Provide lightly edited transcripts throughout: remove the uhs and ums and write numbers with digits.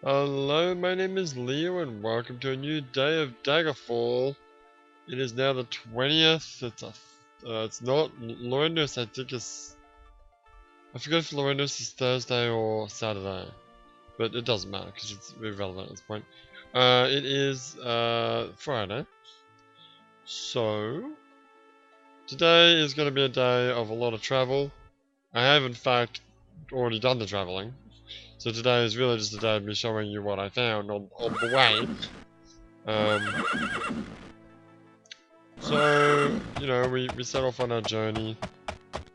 Hello, my name is Leo and welcome to a new day of Daggerfall. It is now the 20th. It's not Lorendos, I think I forget if Lorendos is Thursday or Saturday. But it doesn't matter because it's irrelevant at this point. It is Friday. So today is going to be a day of a lot of travel. I have in fact already done the traveling. So today is really just a day of me showing you what I found on the way. So, you know, we set off on our journey.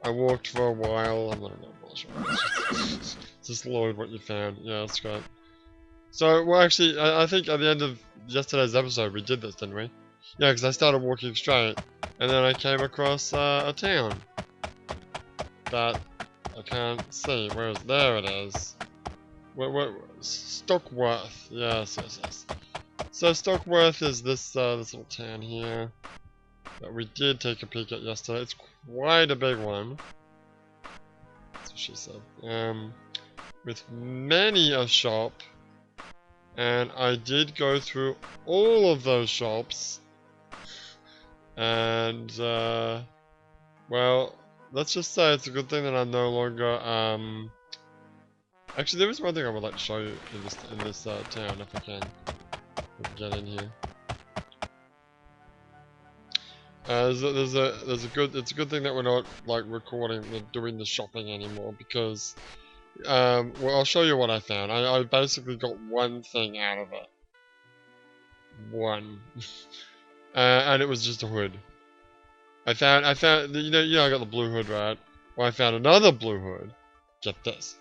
I walked for a while. I'm not sure. Just load what you found. Yeah, that's great. So, well, actually, I think at the end of yesterday's episode we did this, didn't we? Yeah, because I started walking straight, and then I came across a town that I can't see. There it is. Stockworth. Yes. So Stockworth is this little town here that we did take a peek at yesterday. It's quite a big one. That's what she said. With many a shop, and I did go through all of those shops. And well, let's just say it's a good thing that I'm no longer Actually, there is one thing I would like to show you in this town, if I can. Get in here. It's a good thing that we're not like doing the shopping anymore because, well, I'll show you what I found. I basically got one thing out of it. One, and it was just a hood. I found you know I got the blue hood, right? Well, I found another blue hood. Get this.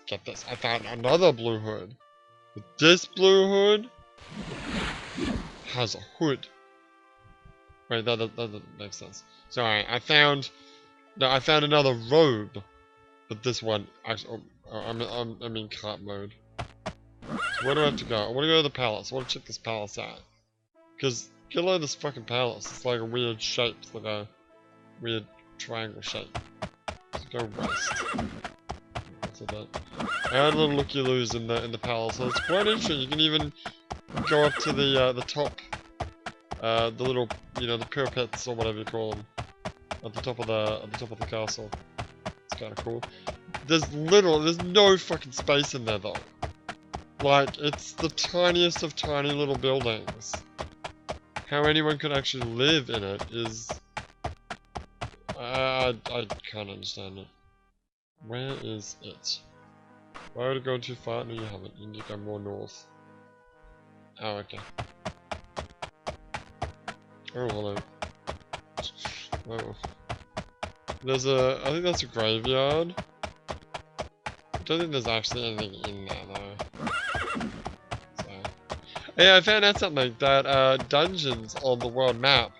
I found another blue hood. But this blue hood has a hood. Wait, that doesn't make sense. Sorry, I found another robe, but this one actually. I'm in cart mode. So where do I have to go? I want to go to the palace. I want to check this palace out. Cause get a load of this fucking palace. It's like a weird shape. It's like a weird triangle shape. Let's go west. I had a little looky-loos in the palace, so it's quite interesting. You can even go up to the top, the little, the parapets or whatever you call them, at the top of the castle. It's kind of cool. There's no fucking space in there though. Like, it's the tiniest of tiny little buildings. How anyone could actually live in it is, I can't understand it. Where is it? Why would it go too far? No, you haven't. You need to go more north. Oh, okay. Oh, hello. Oh. I think that's a graveyard. I don't think there's actually anything in there, though. So. Yeah, I found out something, that, dungeons on the world map.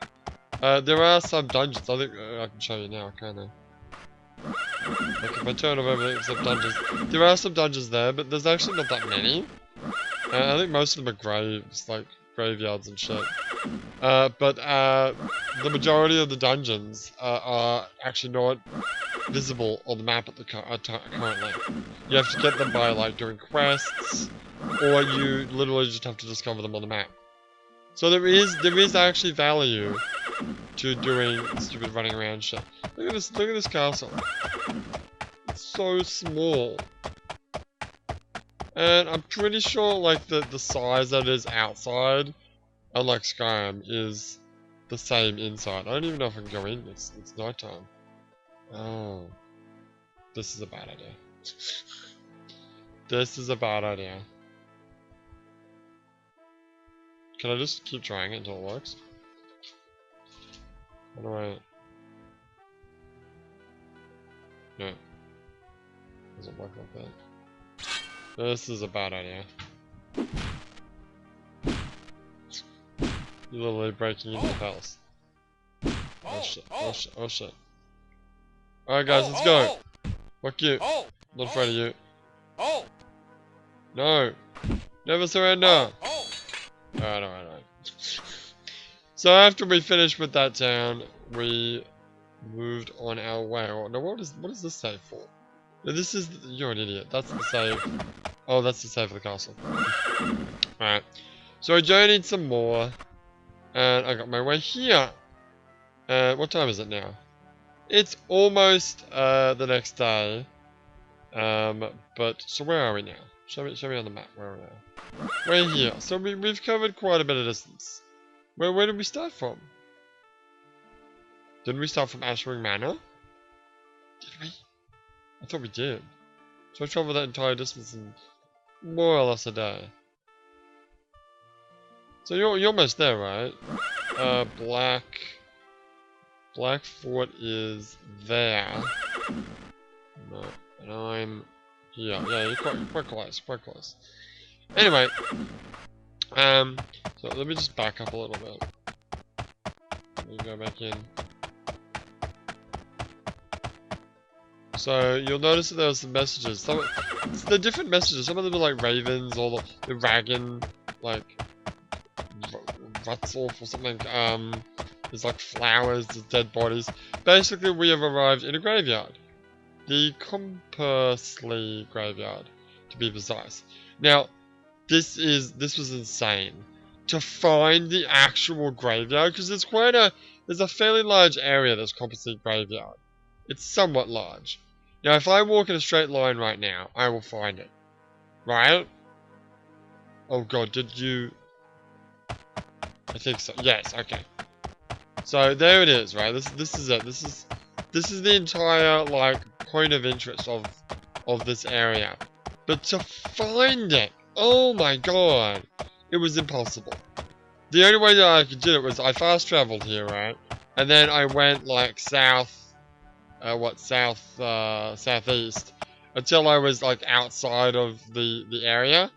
There are some dungeons. I think I can show you now, can't I? Like if I turn off everything except dungeons, there are some dungeons there, but there's actually not that many. I think most of them are graves, like graveyards and shit. But the majority of the dungeons are actually not visible on the map at the currently. You have to get them by like doing quests, or you literally just have to discover them on the map. So there is actually value to doing stupid running around shit. Look at this castle. It's so small. And I'm pretty sure like the size that it is outside, unlike Skyrim, is the same inside. I don't even know if I can go in. It's nighttime. Oh. This is a bad idea. This is a bad idea. Can I just keep trying it until it works? How do I... No. Doesn't work like that. This is a bad idea. You're literally breaking into the palace. Oh shit, oh shit, oh shit. Alright guys, let's go! Fuck you. Not afraid of you. No! Never surrender! Alright. So after we finished with that town, we moved on our way. Oh, no, what is this save for? No, this is... You're an idiot. That's the save Oh, that's the save for the castle. Alright. So I journeyed some more. And I got my way here. What time is it now? It's almost the next day. But so where are we now? Show me on the map where we are. We're here. So we've covered quite a bit of distance. Where did we start from? Didn't we start from Ashwing Manor? Did we? I thought we did. So I traveled that entire distance in more or less a day. So you're almost there, right? Black Fort is there. No, and I'm here. Yeah, you're quite close. Anyway, so let me just back up a little bit. Let me go back in. So you'll notice that there were some messages. They're different messages. Some of them are like ravens or the dragon, like Rutzolf or something. There's like flowers, there's dead bodies. Basically, we have arrived in a graveyard. The Compersley graveyard, to be precise. Now, this was insane. To find the actual graveyard, because there's a fairly large area that's Compersley graveyard. It's somewhat large. Now, if I walk in a straight line right now, I will find it. Right? Oh god, did you... I think so. Yes, okay. So, there it is, right? This is it. This is the entire, like, point of interest of this area. But to find it, oh my god, it was impossible. The only way that I could do it was I fast traveled here, right? And then I went, like, southeast, until I was like outside of the area,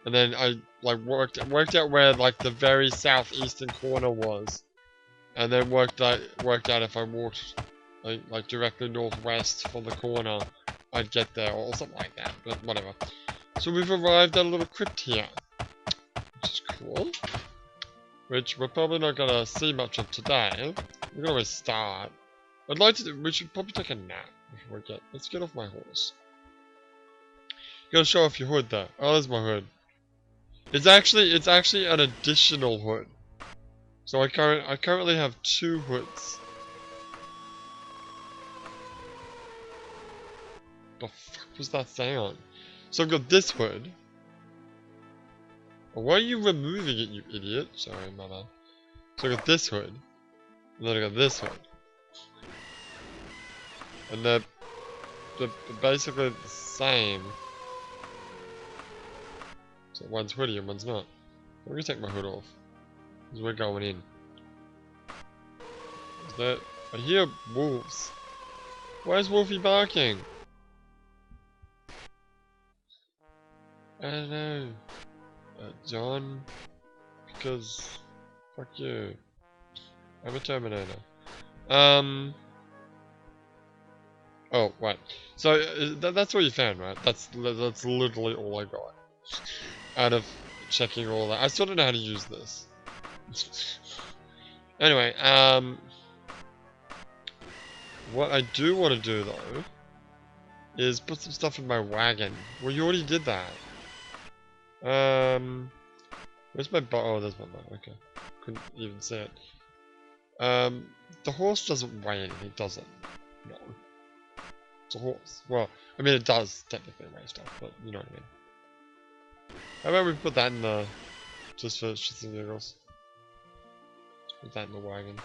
and then I like worked out where like the very southeastern corner was, and then worked out if I walked like directly northwest from the corner, I'd get there or something like that. But whatever. So we've arrived at a little crypt here, which is cool. Which we're probably not gonna see much of today. We can always start. I'd like to. We should probably take a nap before we get. Let's get off my horse. You gotta show off your hood though. Oh, there's my hood. It's actually an additional hood. So I currently have 2 hoods. The fuck was that sound? So I've got this hood. Oh, why are you removing it, you idiot? Sorry, mother. So I got this hood, and then I got this hood. And they're basically the same. So one's hoodie and one's not. I'm gonna take my hood off, because we're going in. I hear wolves. Why is Wolfie barking? I don't know. John, because fuck you. I'm a Terminator. Oh, right. So that's what you found, right? That's literally all I got. Out of checking all that, I still don't know how to use this. Anyway, what I do want to do though is put some stuff in my wagon. Well, you already did that. Where's my bow? Oh, there's my bow. Okay, couldn't even see it. The horse doesn't weigh anything, does it? No. It's a horse. Well, I mean, it does technically weigh stuff, but you know what I mean. How about we put that in the... just for shits and giggles. Put that in the wagon.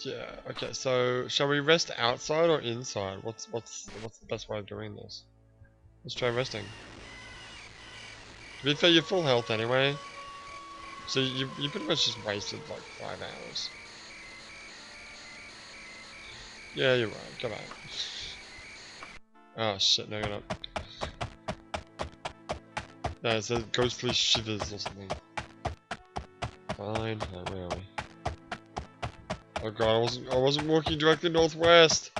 Yeah, okay, so shall we rest outside or inside? What's the best way of doing this? Let's try resting. To be fair, you're full health anyway. So you pretty much just wasted like 5 hours. Yeah, you're right. Go back. Oh shit, no, you're not. Yeah, it says ghostly shivers or something. Fine. Oh, where are we? Oh god, I wasn't walking directly northwest.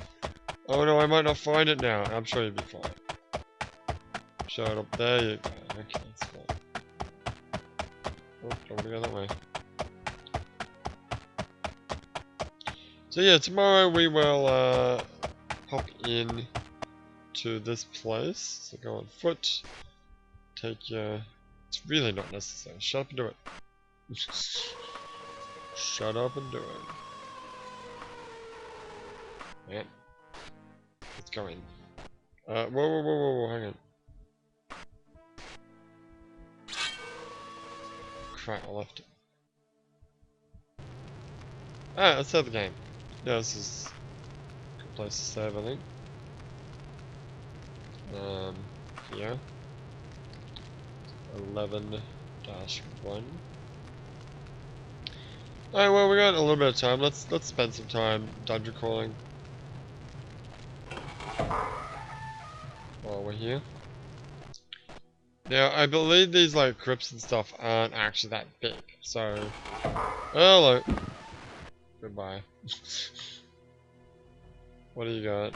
Oh no, I might not find it now. I'm sure you'll be fine. Show it up there. You go. Okay, that's fine. Oh, don't want to go that way. So yeah, tomorrow we will hop in to this place. So go on foot. Take your... It's really not necessary. Shut up and do it. Shut up and do it. Yeah. Let's go in. Whoa, hang on. Crap, I left it. Ah, let's save the game. Yeah, this is a good place to save, I think. Here. 11-1. Alright, well, we got a little bit of time. Let's spend some time dungeon crawling while we're here. Now, I believe these like crypts and stuff aren't actually that big, so hello. Goodbye. What do you got?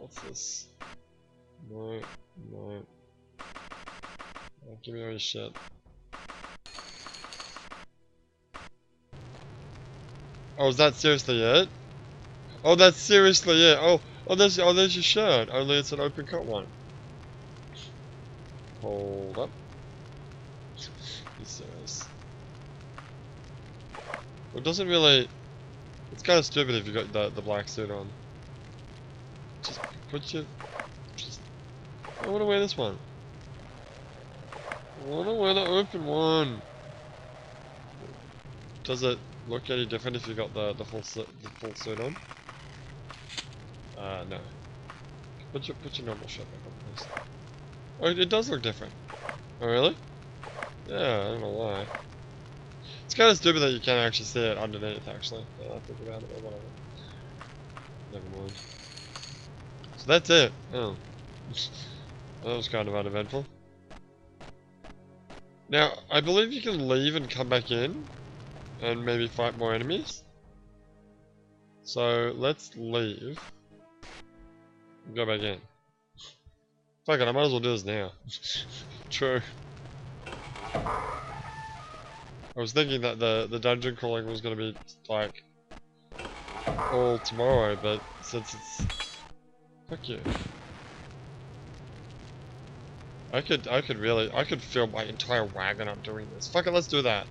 What's this? No. Oh, give me all your shit. Oh, is that seriously it? Oh, that's seriously it. Oh, there's your shirt. Only it's an open cut one. Hold up. Be serious. Well, it doesn't really. It's kind of stupid if you got the black suit on. Just put your. I want to wear this one. I want to wear the open one. Does it look any different if you got the full suit on? No. Put your normal shirt back on, please. Oh, it does look different. Oh, really? Yeah, I don't know why. It's kind of stupid that you can't actually see it underneath, actually. I think about it, or whatever. Never mind. So that's it. Oh. That was kind of uneventful. Now, I believe you can leave and come back in, and maybe fight more enemies. So, let's leave. And go back in. Fuck it, I might as well do this now. True. I was thinking that the dungeon crawling was gonna be, like, all tomorrow, but since it's... Fuck you. I could fill my entire wagon up doing this. Fuck it, let's do that.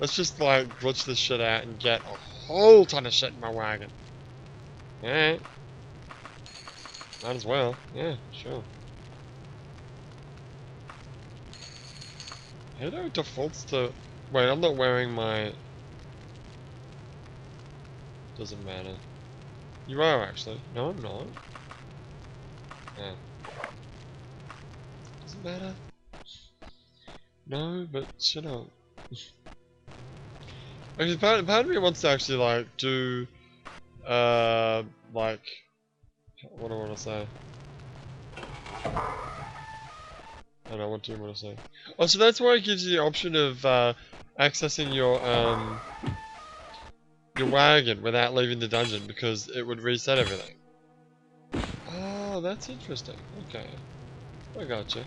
Let's just, like, glitch this shit out and get a whole ton of shit in my wagon. Alright. Might as well. Yeah, sure. Halo defaults to... Wait, I'm not wearing my... Doesn't matter. You are, actually. No, I'm not. Yeah. Doesn't matter. No, but shut up. Actually, part of me wants to actually, like, do... like... What do I want to say? I don't know, what do you want to say? Oh, so that's why it gives you the option of, accessing your wagon without leaving the dungeon, because it would reset everything. Oh, that's interesting. Okay. I gotcha.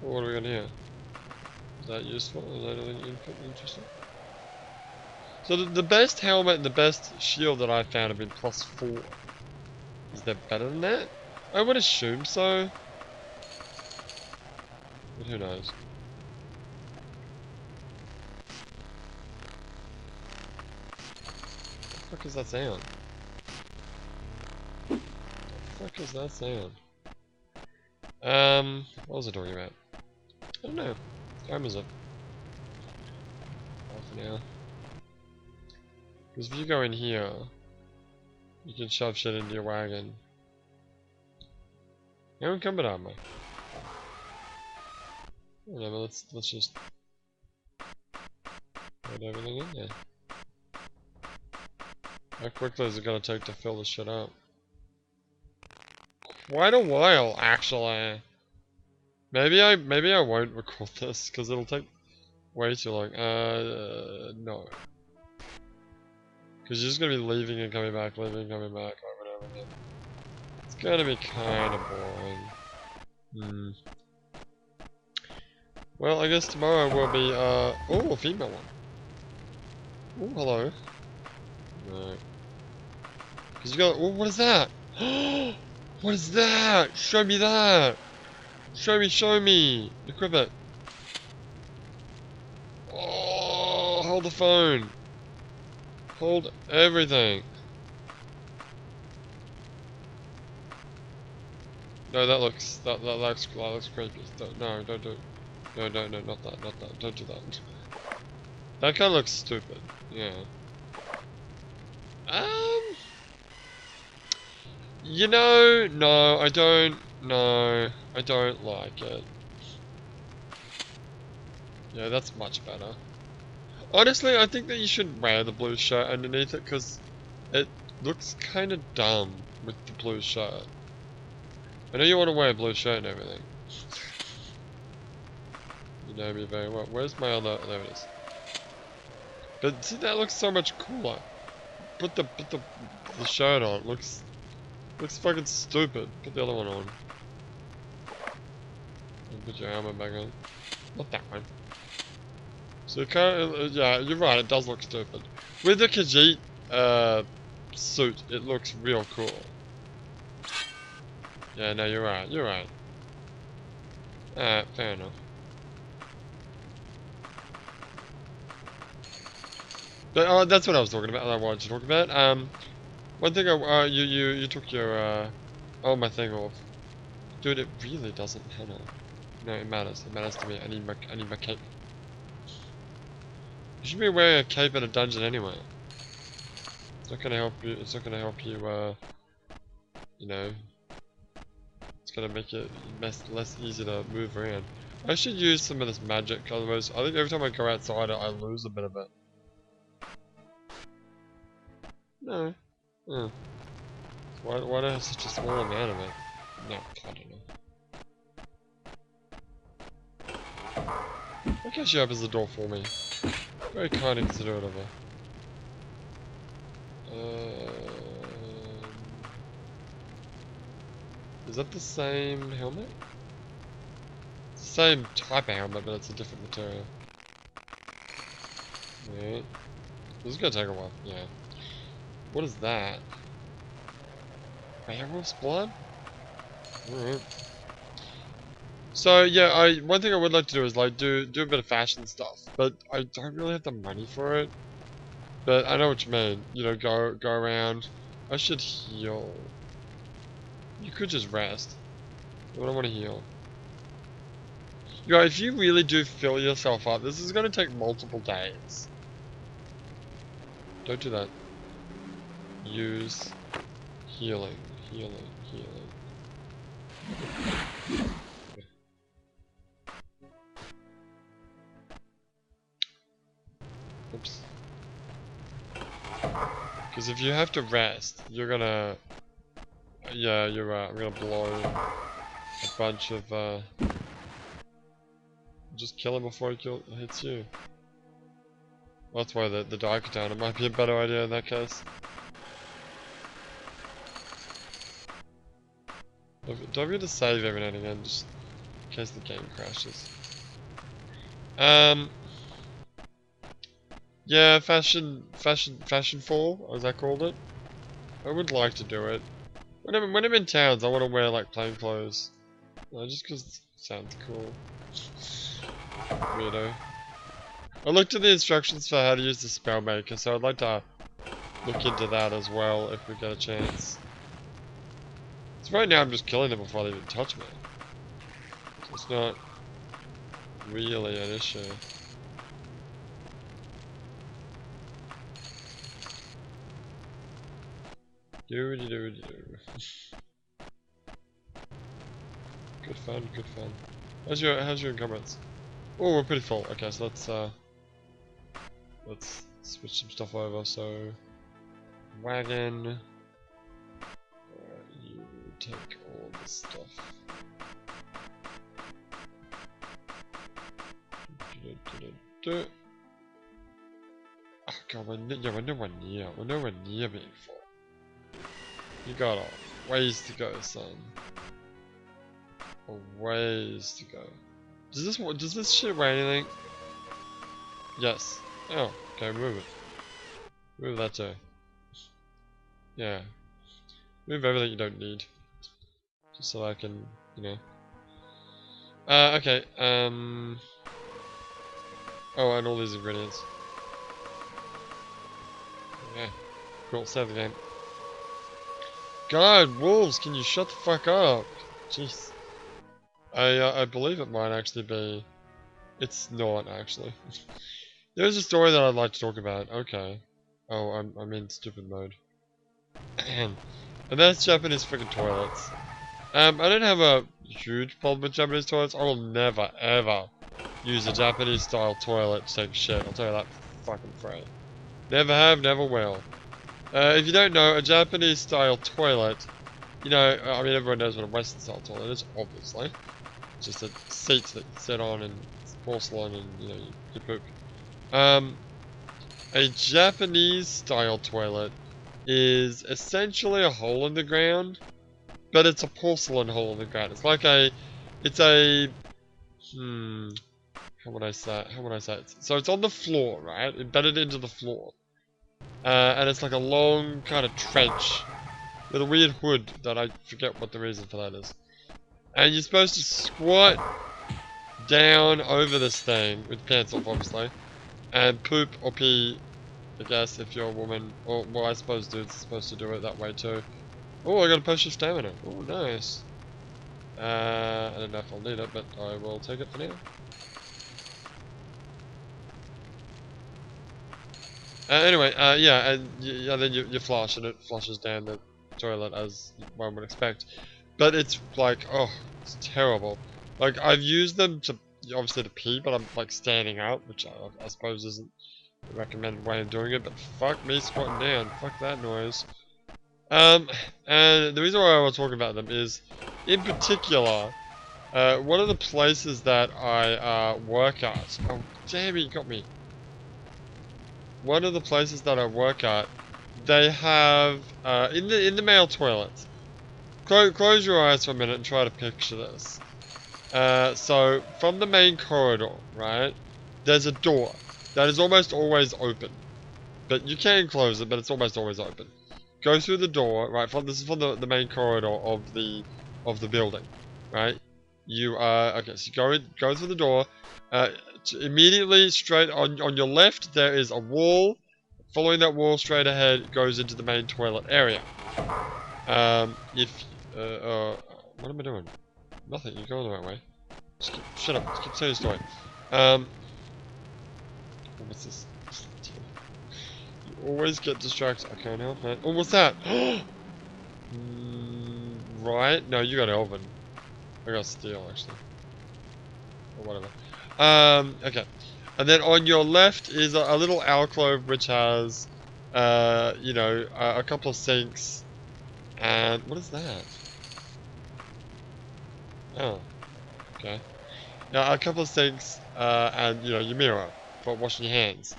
Well, what do we got here? Is that useful? Is that anything interesting? So the best helmet and the best shield that I found have been +4. Is that better than that? I would assume so. But who knows? What the fuck is that sound? What the fuck is that sound? What was I talking about? I don't know. What time is it? Half an hour. Because if you go in here, you can shove shit into your wagon. How encumbered am I? Whatever, let's just put everything in there. How quickly is it gonna take to fill this shit up? Quite a while, actually. Maybe I won't record this because it'll take way too long. No. Because you're just gonna be leaving and coming back, leaving and coming back, over and over again. It's gonna be kind of boring. Well, I guess tomorrow will be, oh, a female one. Oh, hello. No. Because you got. Oh, what is that? What is that? Show me that. Show me, show me. Equip it. Oh, hold the phone. Hold everything. No, that looks creepy. No, don't do it. No, no, no, not that, not that. Don't do that. That kind of looks stupid. Yeah. You know, no, I don't. No, I don't like it. Yeah, that's much better. Honestly, I think that you should wear the blue shirt underneath it because it looks kind of dumb with the blue shirt. I know you want to wear a blue shirt and everything. You know me very well. Where's my other? There it is. But see, that looks so much cooler. Put the shirt on. Looks fucking stupid. Put the other one on. And put your armor back on. Not that one. So you can't. Yeah, you're right. It does look stupid. With the Khajiit suit, it looks real cool. Yeah, no, you're right. You're right. Fair enough. But that's what I was talking about. I wanted to talk about. One thing you took your my thing off. Dude, it really doesn't matter. No, it matters. It matters to me. I need my cape. You should be wearing a cape in a dungeon anyway. It's not gonna help you. It's not gonna help you. You know. It's gonna make it less easy to move around. I should use some of this magic, otherwise I think every time I go outside I lose a bit of it. No. Oh. Why do I have such a small amount of it? No, I don't know. I guess she opens the door for me. Very kind and considerate of her. Is that the same helmet? It's the same type of helmet, but it's a different material. Yeah. This is gonna take a while. Yeah. What is that? Werewolf's blood? Alright. So yeah, one thing I would like to do is like do a bit of fashion stuff, but I don't really have the money for it. But I know what you mean. You know, go around. I should heal. You could just rest. I don't want to heal. You know, if you really do fill yourself up, this is going to take multiple days. Don't do that. Use healing, healing, healing. Oops. Because if you have to rest, you're gonna... Yeah, you're right. I'm gonna blow a bunch of... Just kill him before he hits you. Well, that's why the Daikatana might be a better idea in that case. Don't forget to save every now and again, just in case the game crashes. Yeah, fashion fall, as I called it. I would like to do it. When I'm in towns, I want to wear like plain clothes. Just because it sounds cool. Weirdo. I looked at the instructions for how to use the Spellmaker, so I'd like to look into that as well if we get a chance. So right now I'm just killing them before they even touch me. So it's not really an issue. Good fun, good fun. How's your encumbrance? Oh, we're pretty full. Okay, so let's switch some stuff over. So wagon. You take all this stuff. Oh god, we're nowhere near. We're nowhere near being full. You got a ways to go, son. A ways to go. Does this shit weigh anything? Yes. Oh, okay, move it. Move that too. Yeah. Move everything you don't need. Just so I can, you know. Okay, oh, and all these ingredients. Yeah. Cool, save the game. God, wolves, can you shut the fuck up? Jeez. I believe it might actually be... It's not, actually. There's a story that I'd like to talk about. Okay. Oh, I'm in stupid mode. And that's Japanese freaking toilets. I don't have a huge problem with Japanese toilets. I will never, ever use a Japanese style toilet to take shit. I'll tell you that fucking free. Never have, never will. If you don't know, a Japanese style toilet, you know, I mean, everyone knows what a Western style toilet is, obviously. It's just a seat that you sit on and it's porcelain and, you know, you poop. A Japanese style toilet is essentially a hole in the ground, but it's a porcelain hole in the ground. It's like how would I say it? So it's on the floor, right? Embedded into the floor. And it's like a long kind of trench with a weird hood that I forget what the reason for that is. And you're supposed to squat down over this thing, with pants off obviously, and poop or pee, I guess, if you're a woman. Or, well, I suppose dudes are supposed to do it that way too. Oh, I got a potion of stamina. Oh, nice. I don't know if I'll need it, but I will take it for now. Anyway, yeah, and then you flush, and it flushes down the toilet as one would expect. But it's like, oh, it's terrible. Like, I've used them to, obviously to pee, but I'm like standing up, which I suppose isn't the recommended way of doing it, but fuck me squatting down. Fuck that noise. And the reason why I was talking about them is, in particular, one of the places that I work at. Oh, damn it, you got me. One of the places that I work at, they have in the male toilets. Close your eyes for a minute and try to picture this. So from the main corridor, right? There's a door that is almost always open, but you can close it, but it's almost always open. Go through the door, right? This is from the main corridor of the building, right? You okay? So go through the door. Immediately straight on your left, there is a wall. Following that wall straight ahead goes into the main toilet area. What am I doing? Nothing. You're going the right way. Shut up. Just keep telling your story. What's this? You always get distracted. I can't help it. Oh, what's that? Right. No, you got Elvin. I got Steel actually. Or whatever. Okay. And then on your left is a little alcove which has, you know, a couple of sinks. And what is that? Oh, okay. Now a couple of sinks, and you know, your mirror for washing your hands.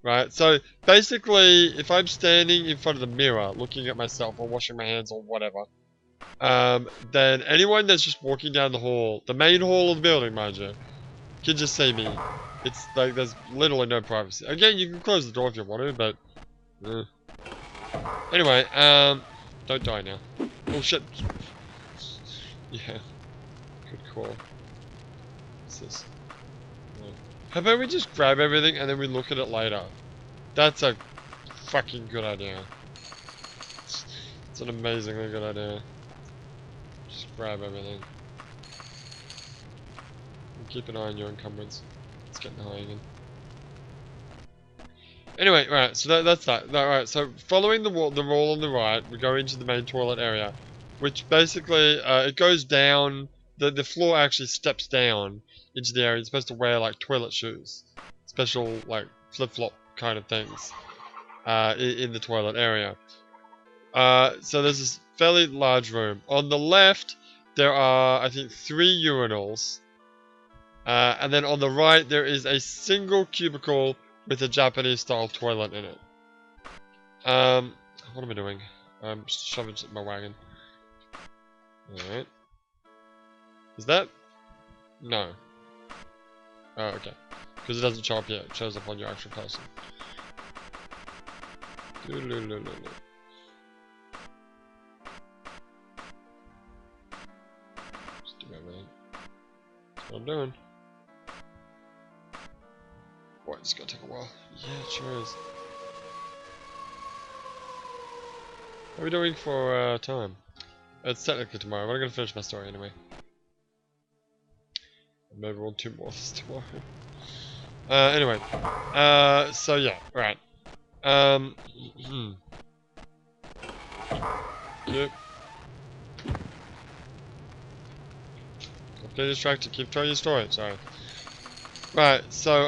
Right, so basically, if I'm standing in front of the mirror, looking at myself or washing my hands or whatever, then anyone that's just walking down the hall, the main hall of the building, mind you, can just see me. It's like, there's literally no privacy. Again, you can close the door if you want to, but... Anyway, don't die now. Oh shit. Yeah. Good call. What's this? No. How about we just grab everything and then we look at it later? That's a fucking good idea. It's an amazingly good idea. Just grab everything. And keep an eye on your encumbrance. It's getting high again. Anyway, right, so that's that. Right, so following the wall on the right, we go into the main toilet area, which basically, it goes down, the floor actually steps down into the area. You're supposed to wear, like, toilet shoes. Special, like, flip-flop kind of things, in the toilet area. So there's this fairly large room. On the left, there are, I think, 3 urinals. And then on the right, there is a single cubicle with a Japanese-style toilet in it. What am I doing? I'm shoving my wagon. Alright. Is that? No. Oh, okay. Because it doesn't show up yet. It shows up on your actual person. what I'm doing. Boy, it's gonna take a while. Yeah, it sure is. What are we doing for time? It's technically tomorrow, but I'm gonna finish my story anyway. Maybe we'll do more this tomorrow. Anyway. So yeah, right. Yep. Don't get distracted, keep telling your story, sorry. Right, so,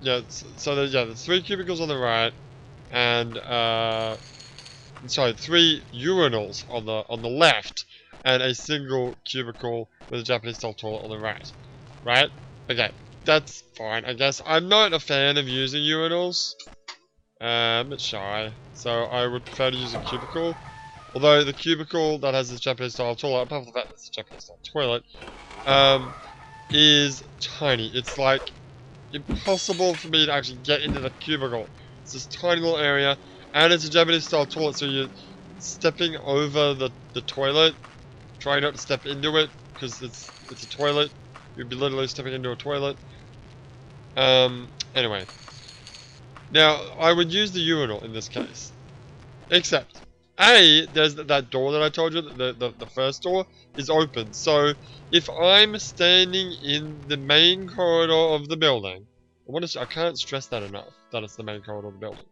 yeah, so there's 3 cubicles on the right, and, sorry, 3 urinals on the left, and a single cubicle with a Japanese-style toilet on the right. Right? Okay, that's fine, I guess. I'm not a fan of using urinals. I'm a bit shy, so I would prefer to use a cubicle. Although the cubicle that has this Japanese-style toilet, apart from the fact that it's a Japanese-style toilet, is tiny. It's like impossible for me to actually get into the cubicle. It's this tiny little area, and it's a Japanese-style toilet, so you're stepping over the toilet, trying not to step into it, because it's a toilet. You'd be literally stepping into a toilet. Anyway. Now, I would use the urinal in this case. Except, there's that door that I told you, the first door, is open. So, if I'm standing in the main corridor of the building, I can't stress that enough, that it's the main corridor of the building.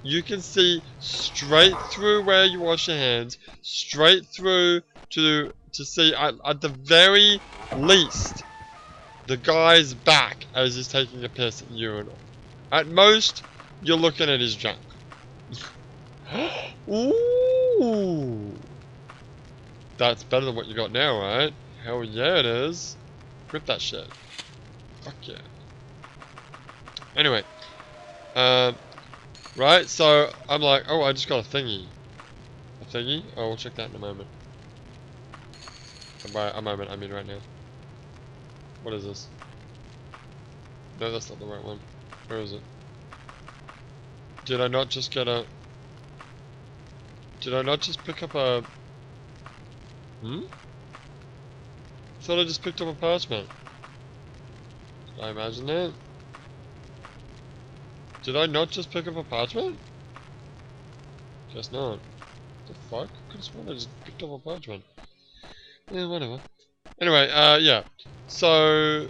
You can see straight through where you wash your hands, straight through to see, at the very least, the guy's back as he's taking a piss at the urinal. At most, you're looking at his junk. Ooh! That's better than what you got now, right? Hell yeah, it is. Grip that shit. Fuck yeah. Anyway. Right, so I'm like, oh, I just got a thingy. A thingy? Oh, we'll check that in a moment. By a moment, I mean right now. What is this? No, that's not the right one. Where is it? Did I not just get a... Did I not just pick up a... I thought I just picked up a parchment. Did I imagine that? Did I not just pick up a parchment? Guess not. What the fuck? I could have sworn I just picked up a parchment. Yeah, whatever. Anyway, yeah. So...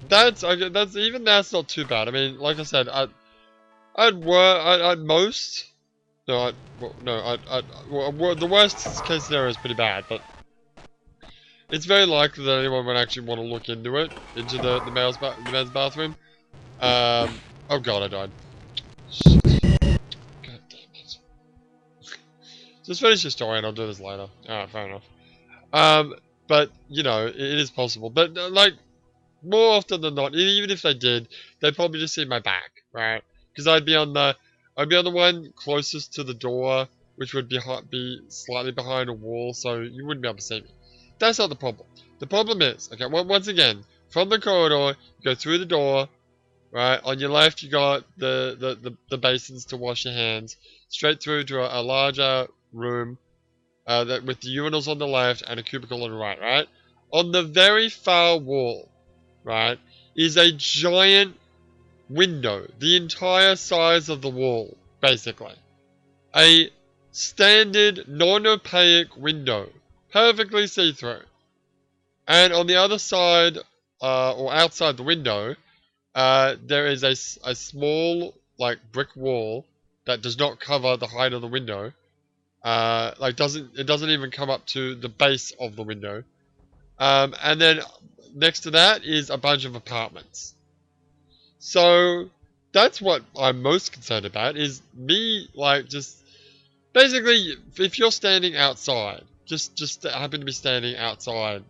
That's not too bad. I mean, like I said, I'd most... No, the worst case scenario is pretty bad, but it's very likely that anyone would actually want to look into it, into the men's bathroom. Oh god, I died. Shit. God damn it. Just finish your story and I'll do this later. Alright, fair enough. But, you know, it is possible. But, like, more often than not, even if they did, they'd probably just see my back, right? Because I'd be on the one closest to the door, which would be slightly behind a wall, so you wouldn't be able to see me. That's not the problem. The problem is, okay, once again, from the corridor, you go through the door, right? On your left, you got the basins to wash your hands, straight through to a larger room, with the urinals on the left and a cubicle on the right, right? On the very far wall, right, is a giant window, the entire size of the wall, basically. A standard, non-opaque window, perfectly see-through. And on the other side, or outside the window, there is a small, like, brick wall that does not cover the height of the window. It doesn't even come up to the base of the window. And then next to that is a bunch of apartments. So that's what I'm most concerned about, is me, like, just basically, if you're standing outside, just happen to be standing outside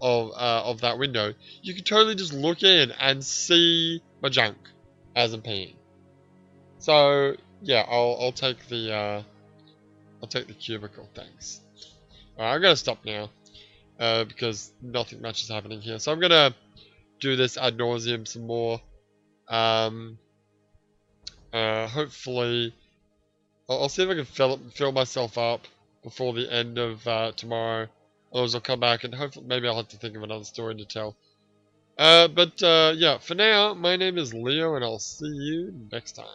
of that window, you can totally just look in and see my junk as I'm peeing. So yeah, I'll take the cubicle, thanks. Alright, I'm gonna stop now. Because nothing much is happening here. So I'm gonna do this ad nauseum some more. Hopefully, I'll see if I can fill myself up before the end of tomorrow. Otherwise I'll come back and hopefully maybe I'll have to think of another story to tell. Yeah, for now, my name is Leo and I'll see you next time.